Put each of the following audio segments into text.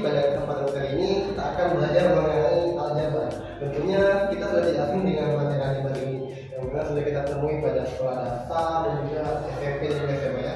pada kesempatan kali ini kita akan belajar mengenai aljabar. Tentunya kita sudah tidak asing dengan materi aljabar ini, yang mana sudah kita temui pada sekolah dasar dan juga SMP dan SMA ya.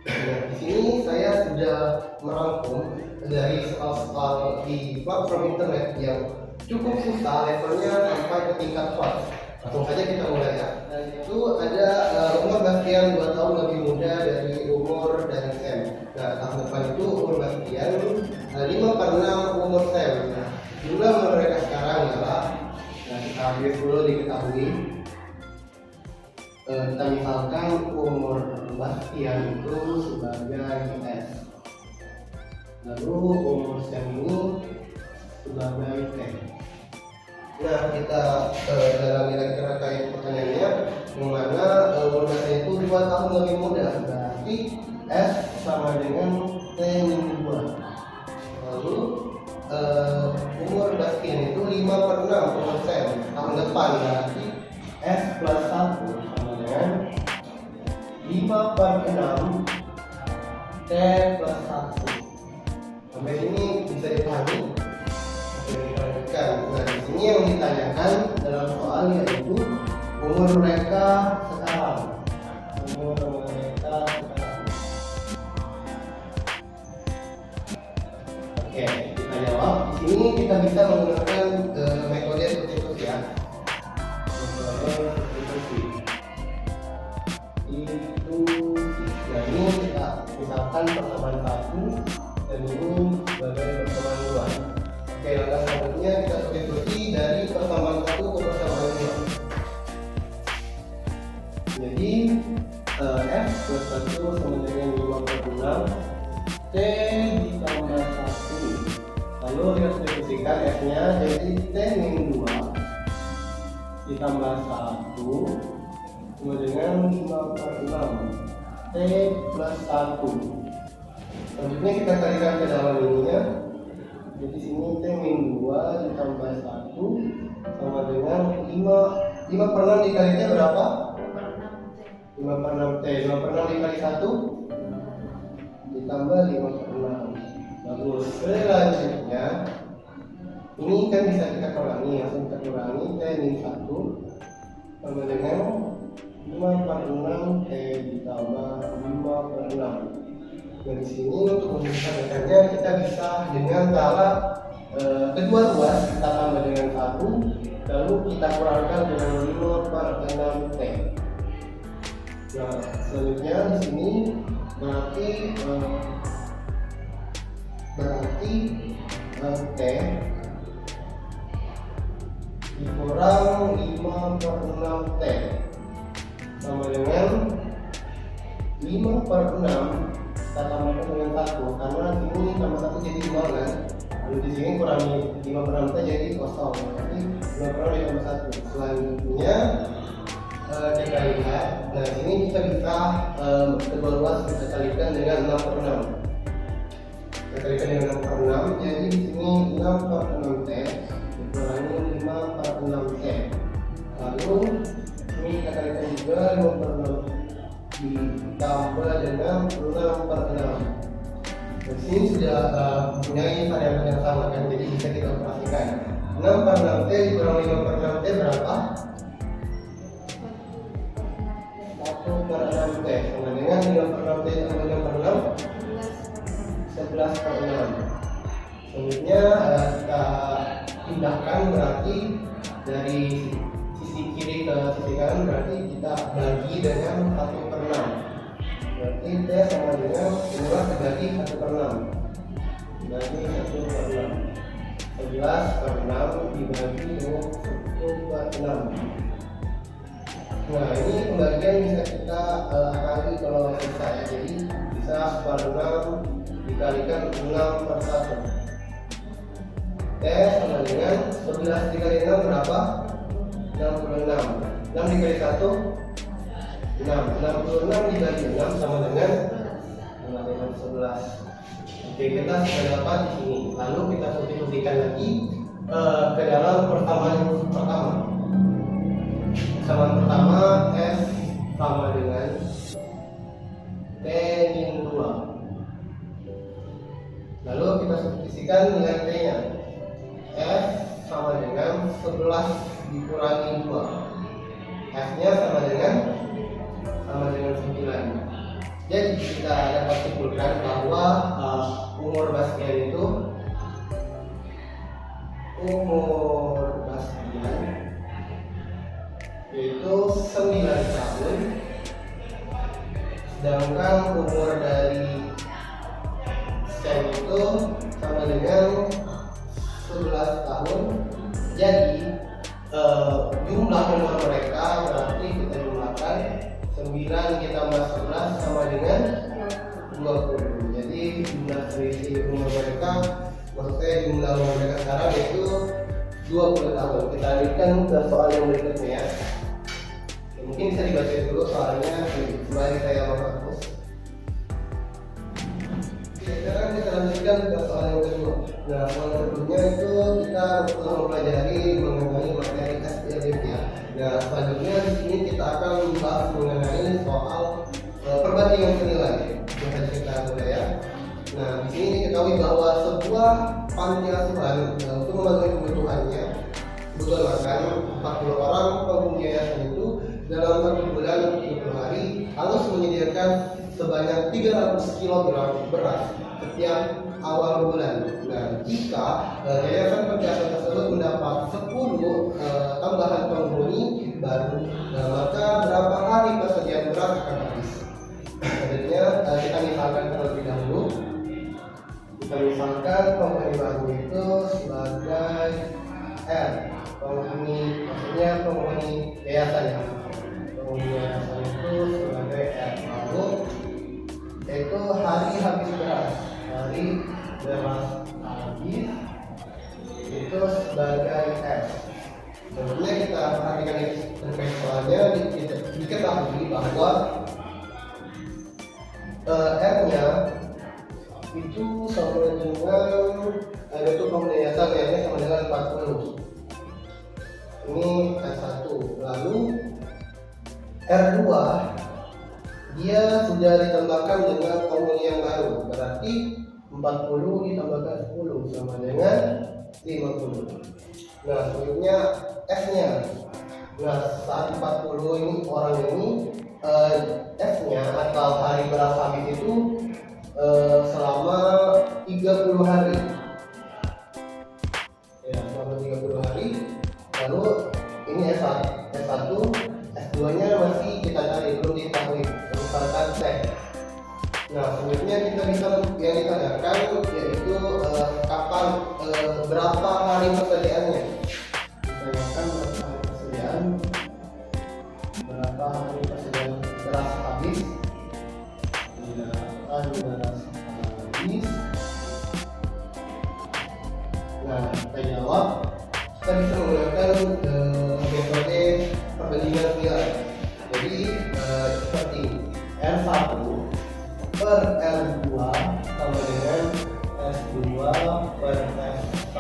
Nah, di sini saya sudah merangkum dari soal-soal di platform internet yang cukup susah levelnya sampai ke tingkat kelas. Langsung saja kita mulai ya. Dan itu ada Umar Bastian 2 tahun lebih muda dari umur dari Sam. Nah, tahun depan itu umur Bastian 5/6 umur Sam. Nah, jumlah mereka sekarang adalah, nah kita ambil dulu diketahui. Kita misalkan umur Bastian itu sebagai S, lalu umur Sam ini sebagai T. Nah, kita dalam kira-kira kayak pertanyaannya, yang mana umur Bastian itu 2 tahun lebih muda, berarti S sama dengan T min 2. Lalu umur Bastian itu 5/6 umur Sam tahun depan, berarti S plus 1 sama dengan 5/6 T plus 1. Sampai sini bisa dipahami? Nah, di sini yang ditanyakan dalam soal yaitu umur mereka sekarang. Umur mereka sekarang. Oke, kita jawab. Di sini kita bisa menggunakan metode substitusi ya. Metode substitusi. Itu, nah ini kita misalkan persamaan 1 dan ini sebagai persamaan 2. Oke, langkah selanjutnya kita substitusi dari persamaan 1 ke persamaan 2. Jadi F plus 1 sama dengan 5/6 T ditambah 1. Lalu kita substitusikan F nya jadi T min 2 ditambah 1 sama dengan 5/6 T plus 1. Selanjutnya kita kalikan ke dalam ininya. Jadi sini T min 2 ditambah 1 sama dengan 5/6 dikalinya berapa? 5/6 T. 5/6 dikali 1 ditambah 5/6. Lalu selanjutnya ini kan bisa kita kurangi, langsung kita kurangi T min 1 sama dengan 5/6 T ditambah 5/6. Dari sini untuk menyelesaikannya kita bisa dengan cara kedua ruas kita tambah dengan 1, lalu kita kurangkan dengan 5/6 T. Nah, selanjutnya di sini berarti T dikurang 5/6 T sama dengan 5/6 kita tambahkan dengan 1, karena ini tambah 1 jadi 2 kan. Lalu di sini kurangi 5/6 jadi kosong, jadi 5/6 ditambah 1. Selanjutnya kita lihat, nah ini kita bisa kedua ruas kita kalikan dengan 6/6. Kita kalikan dengan 6/6, jadi di sini 6/6 T dikurangi 5/6 T. Lalu ini kita kalikan juga 5/6 ditambah dengan 6/6. Di sini sudah mempunyai variabel yang sama kan, jadi bisa kita operasikan. 6/6 T dikurang 5/6 T berapa? 1/6 T sama dengan 5/6 T tambah 6/6 11/6. Selanjutnya kita pindahkan, berarti dari sisi kiri ke sisi kanan, berarti kita bagi dengan 1/6. Berarti T sama dengan 2 dibagi 1/6. Dibagi 1/6. 11/6 dibagi dengan 1/6. Nah, ini pembagian bisa kita akali kalau bisa ya. Jadi bisa 1/6 dikalikan 6/1. T sama dengan 11 dikali 6 berapa? 66. 6 dikali 1 6. 66 dibagi 6 sama dengan 11. Oke, kita sudah dapat di sini. Lalu kita substitusikan lagi ke dalam persamaan pertama. Persamaan pertama S sama dengan T min 2. Lalu kita substitusikan nilai T-nya. F sama dengan 11 dikurangi 2. F-nya sama dengan 9. Jadi kita dapat simpulkan bahwa umur Bastian yaitu 9 tahun, sedangkan umur dari Sam itu sama dengan 11 tahun. Jadi jumlah umur mereka berarti kita jumlahkan 9 ditambah 11 sama dengan 20. Jadi jumlah selisih umur mereka, maksudnya jumlah umur mereka sekarang itu 20 tahun. Kita lanjutkan ke soal yang berikutnya ya. Mungkin bisa dibaca dulu soalnya sembari saya menghapus. Sekarang kita lanjutkan ke soal yang kedua. Nah, soal kedua itu kita mempelajari mengenai materi SPLDP ya. Nah, selanjutnya di sini kita akan membahas mengenai soal perbandingan nilai. Bisa kita mulai ya. Nah, di sini diketahui bahwa sebuah panti asuhan untuk memenuhi kebutuhan makan 40 orang penghuni yayasan itu dalam 1 bulan 30 hari harus menyediakan sebanyak 300 kg beras setiap awal bulan. Nah, jika yayasan panti asuhan tersebut mendapat 10 tambahan penghuni baru, maka berapa hari persediaan beras akan habis? Selanjutnya kita misalkan terlebih dahulu. Kita misalkan penghuni baru itu sebagai R, penghuni maksudnya penghuni yayasan ya. Penghuni yayasan itu sebagai R. Lalu itu hari habis beras, itu sebagai S. Sebenarnya kita perhatikan terkait soalnya diketahui bahwa R-nya itu sama dengan itu penghuni yayasan ya, sama dengan 40. Ini S1. Lalu R2 dia sudah ditambahkan dengan penghuni yang baru, berarti 40 ditambahkan 10 sama dengan 50. Nah, selanjutnya S-nya. Nah, saat 40 ini orang ini S-nya atau hari beras habis itu selama 30 hari. Ya, selama 30 hari. Lalu ini S1, S2-nya masih kita cari, belum diketahui, misalkan T. Nah, selanjutnya kita bisa yang ditanyakan yaitu kapan berapa hari persediaannya. Ditanyakan berapa hari persediaan beras habis. Nah, kita jawab. Kita bisa menggunakan metode perbandingan nilai. Jadi seperti R1 per R2 sama dengan S2 per S1.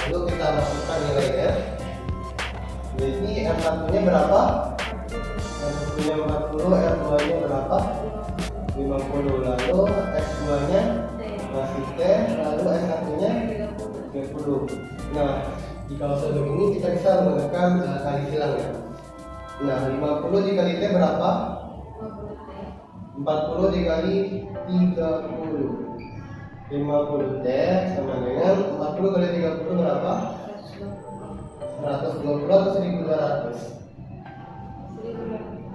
Lalu kita masukkan nilainya. Jadi R1-nya berapa? R1-nya 40, R2-nya berapa? 50. Lalu S2-nya masih T, lalu S1-nya 30. Nah, jika sebelum ini kita bisa menggunakan kali silang ya. Nah, 50 dikali T berapa? 40 dikali 30. 50 T sama dengan 40 kali 30 berapa? 120 atau 1200?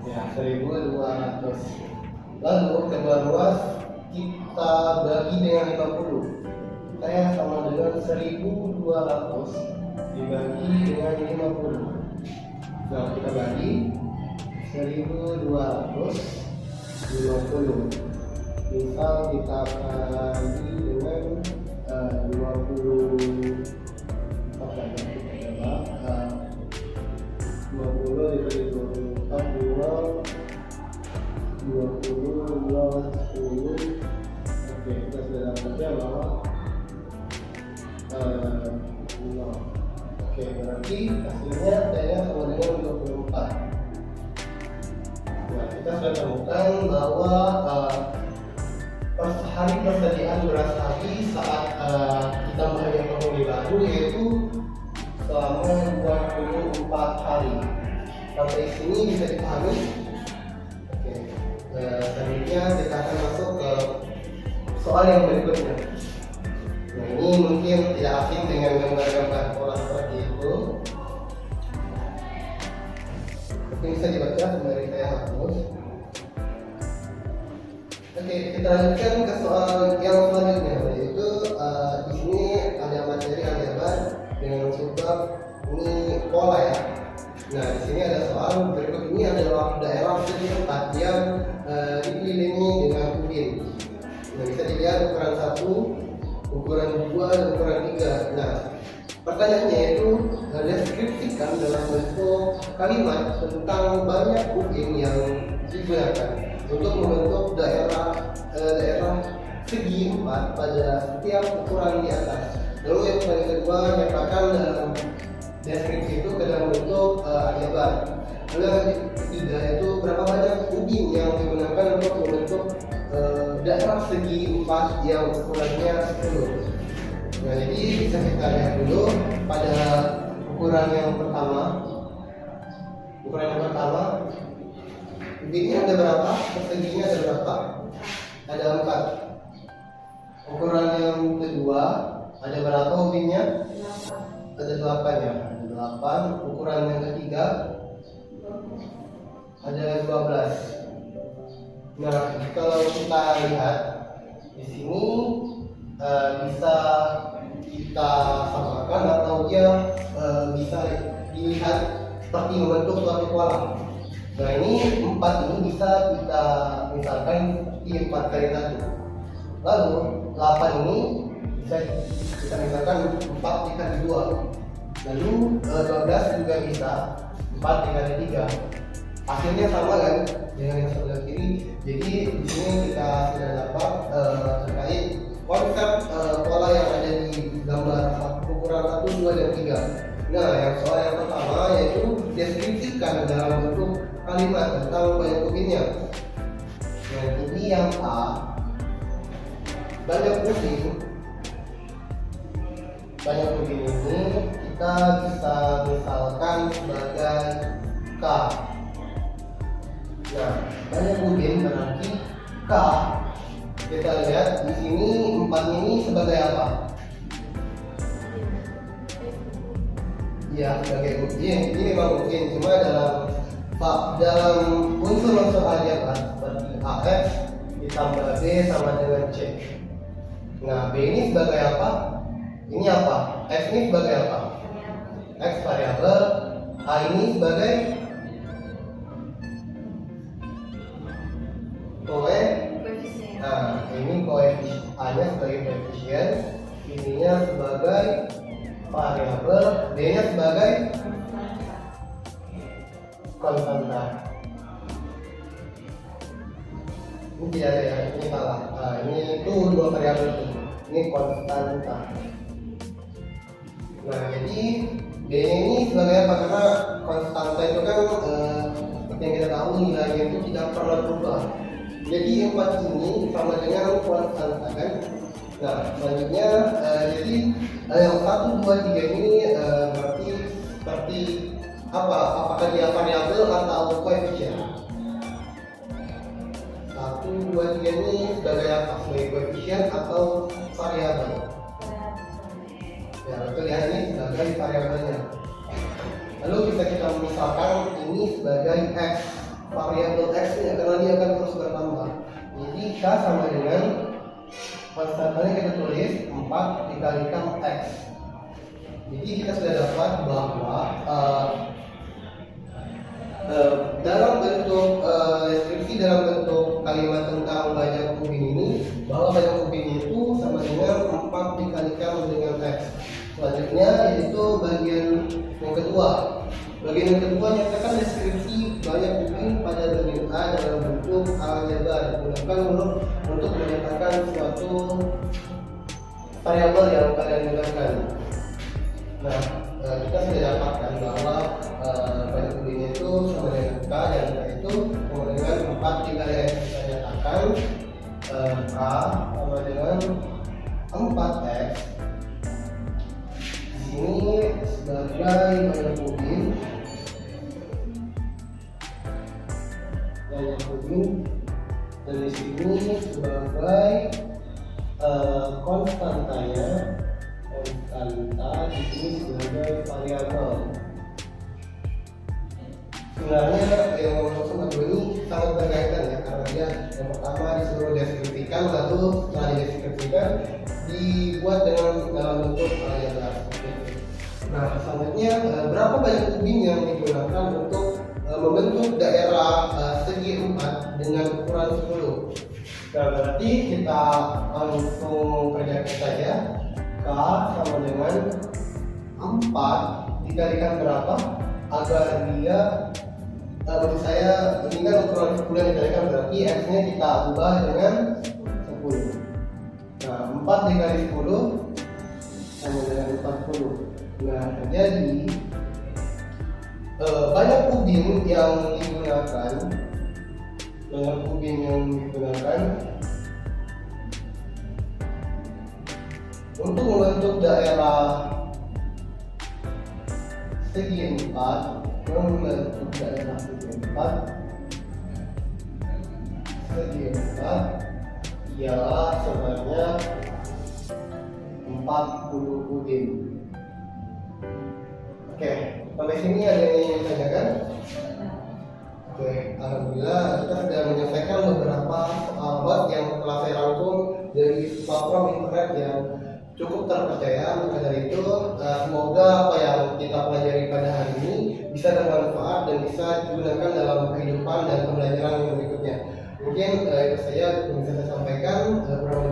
Ya, 1200. Lalu kedua ruas kita bagi dengan 50. Saya sama dengan 1200 dibagi dengan 50. Nah, kita bagi 1250. Misal kita bagi dengan 20 dibagi 24 20 10. Oke, kita sudah dapatnya bahwa oke, berarti hasilnya T-nya sama dengan 24. Nah, kita sudah temukan bahwa hari persediaan beras habis saat kita mempunyai penghuni baru, yaitu selama 24 hari. Sampai sini bisa dipahami? Oke. Selanjutnya kita akan masuk ke soal yang berikutnya. Nah, ini mungkin tidak asing dengan gambar-gambar pola seperti itu. Mungkin bisa dibaca sembari saya hapus. Oke, kita lanjutkan ke soal yang selanjutnya, yaitu di sini ada materi aljabar dengan sebab ini pola ya. Nah, di sini ada soal berikut ini adalah daerah segi tempat yang dikelilingi dengan ubin. Nah, bisa dilihat ukuran 1, ukuran 2, dan ukuran 3. Nah, pertanyaannya itu deskripsikan dalam bentuk kalimat tentang banyak ubin yang digunakan untuk membentuk daerah segi 4 pada setiap ukuran di atas. Lalu yang paling kedua, nyatakan dalam deskripsi itu ke dalam bentuk aljabar. Lalu yang ketiga itu berapa banyak ubin yang digunakan untuk membentuk daerah segi 4 yang ukurannya 10. Nah, jadi bisa kita lihat dulu pada ukuran yang pertama. Ukuran yang pertama, ubinnya ada berapa? Perseginya ada berapa? Ada 4. Ukuran yang kedua, ada berapa ubinnya? Ada 8 ya. Ada 8. Ukuran yang ketiga, ada 12. Nah, kalau kita lihat di sini bisa kita samakan atau dia bisa dilihat seperti membentuk suatu pola. Nah, ini 4 ini bisa kita misalkan seperti 4 kali 1. Lalu 8 ini bisa kita misalkan 4 dikali 2. Lalu 12 juga bisa 4 dikali 3. Hasilnya sama kan dengan yang sebelah kiri. Jadi di sini kita sudah dapat terkait konsep pola yang ada di gambar ukuran 1, 2, dan 3. Nah, yang soal yang pertama yaitu deskripsikan dalam bentuk kalimat tentang banyak ubinnya. Nah, ini yang A, banyak ubin. Banyak ubin ini kita bisa misalkan sebagai K. Nah, banyak ubin berarti K. Kita lihat di sini 4 ini sebagai apa? Ya, sebagai ubin. Ini memang ubin, cuma dalam unsur-unsur aljabar seperti AX ditambah B sama dengan C. Nah, B ini sebagai apa? Ini apa? X ini sebagai apa? X variabel. A ini sebagai koefisien. Nah, ini koefisien. A-nya sebagai koefisien, ininya sebagai variabel, B-nya sebagai konstanta. Ini tidak ada ya, ini salah. Nah, ini itu 2 variabel ini konstanta. Nah, jadi B ini sebagai apa? Karena konstanta itu kan seperti yang kita tahu nilainya itu tidak pernah berubah. Jadi 4 ini sama dengan konstanta kan. Nah, selanjutnya jadi yang 1, 2, 3 ini berarti seperti apa? Apakah dia variabel atau koefisien? 1, 2, 3 ini sebagai apa? Sebagai koefisien atau variabel? Ya, betul ya, ini sebagai variabelnya. Lalu bisa kita misalkan ini sebagai X, variabel X nya, karena dia akan terus bertambah. Jadi K sama dengan konstantanya kita tulis 4 dikalikan X. Jadi kita sudah dapat bahwa dalam bentuk deskripsi dalam bentuk kalimat tentang banyak ubin ini, bahwa banyak ubin itu sama dengan 4 dikalikan dengan X. Selanjutnya yaitu bagian yang kedua. Bagian yang kedua nyatakan deskripsi banyak ubin pada bagian A dalam bentuk aljabar digunakan untuk menyatakan suatu variabel yang kalian gunakan. Nah, kita sudah dapatkan bahwa banyak ubin itu sama dengan K, dan K itu sama dengan 4 dikali X. Kita nyatakan K Di sini sebagai banyak ubin, dan di sini sebagai konstantanya, konstanta di sini sebagai variabel. Sebenarnya yang maksud aku ini sangat berkaitan ya, karena dia yang pertama disuruh deskripsikan, lalu setelah dideskripsikan dibuat dalam bentuk variabel. Nah, selanjutnya berapa banyak ubin yang digunakan untuk membentuk daerah segi 4 dengan ukuran 10? Nah, berarti kita langsung kerjakan saja. K sama dengan 4 dikalikan berapa agar dia menurut saya ini kan ukuran 10 yang dikalikan, berarti X nya kita ubah dengan 10. Nah, 4 dikali 10 sama dengan 40. Nah, jadi banyak ubin yang digunakan untuk membentuk daerah segi 4, membentuk daerah segi 4 ialah sebanyak 40 ubin. Oke, sampai sini ada yang ingin ditanyakan? Oke, alhamdulillah kita sudah menyelesaikan beberapa soal yang telah saya rangkum dari platform internet yang cukup terpercaya. Maka dari itu, semoga apa yang kita pelajari pada hari ini bisa bermanfaat dan bisa digunakan dalam kehidupan dan pembelajaran yang berikutnya. Mungkin itu saja yang bisa saya sampaikan. Kurang